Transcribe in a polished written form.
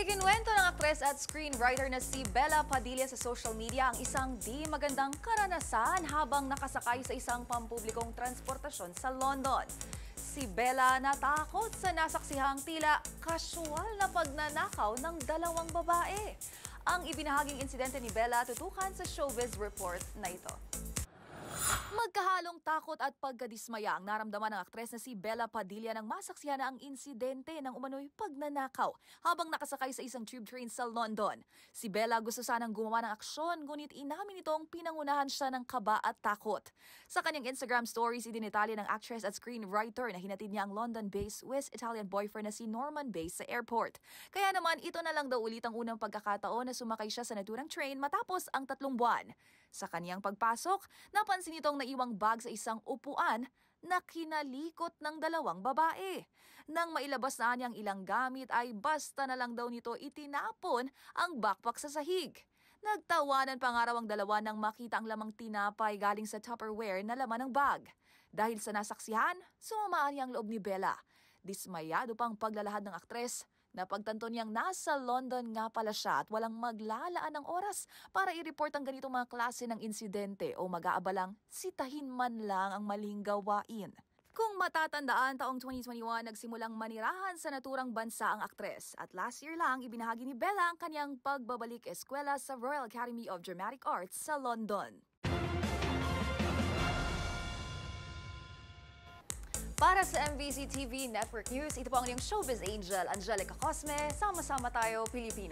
Ikinuwento ng aktres at screenwriter na si Bella Padilla sa social media ang isang di magandang karanasan habang nakasakay sa isang pampublikong transportasyon sa London. Si Bella natakot sa nasaksihang tila casual na pagnanakaw ng dalawang babae. Ang ibinahaging insidente ni Bella tutukan sa Showbiz Report na ito. Magkahalong takot at pagkadismaya ang naramdaman ng aktres na si Bella Padilla nang masaksihan na ang insidente ng umano'y pagnanakaw habang nakasakay sa isang tube train sa London. Si Bella gusto sanang gumawa ng aksyon, ngunit inamin itong pinangunahan siya ng kaba at takot. Sa kanyang Instagram stories, idinitalya ng actress at screenwriter na hinatid niya ang London-based Swiss Italian boyfriend na si Norman Bass sa airport. Kaya naman ito na lang daw ulit ang unang pagkakataon na sumakay siya sa naturang train matapos ang 3 buwan. Sa kaniyang pagpasok, napansin itong naiwang bag sa isang upuan na kinalikot ng dalawang babae. Nang mailabas na niyang ilang gamit ay basta na lang daw nito itinapon ang backpack sa sahig. Nagtawanan pa nga raw ang dalawa nang makita ang lamang tinapay galing sa Tupperware na laman ng bag. Dahil sa nasaksihan, sumamaan niya ang loob ni Bella. Dismayado pang paglalahad ng aktres. Napagtanto niyang nasa London nga pala siya at walang maglalaan ng oras para i-report ang ganitong mga klase ng insidente o mag-aabalang sitahin man lang ang maling gawain. Kung matatandaan, taong 2021 nagsimulang manirahan sa naturang bansa ang aktres at last year lang ibinahagi ni Bella ang kanyang pagbabalik eskwela sa Royal Academy of Dramatic Arts sa London. Para sa MBC TV Network News, ito po ang inyong showbiz angel, Angelica Cosme. Sama-sama tayo, Pilipino.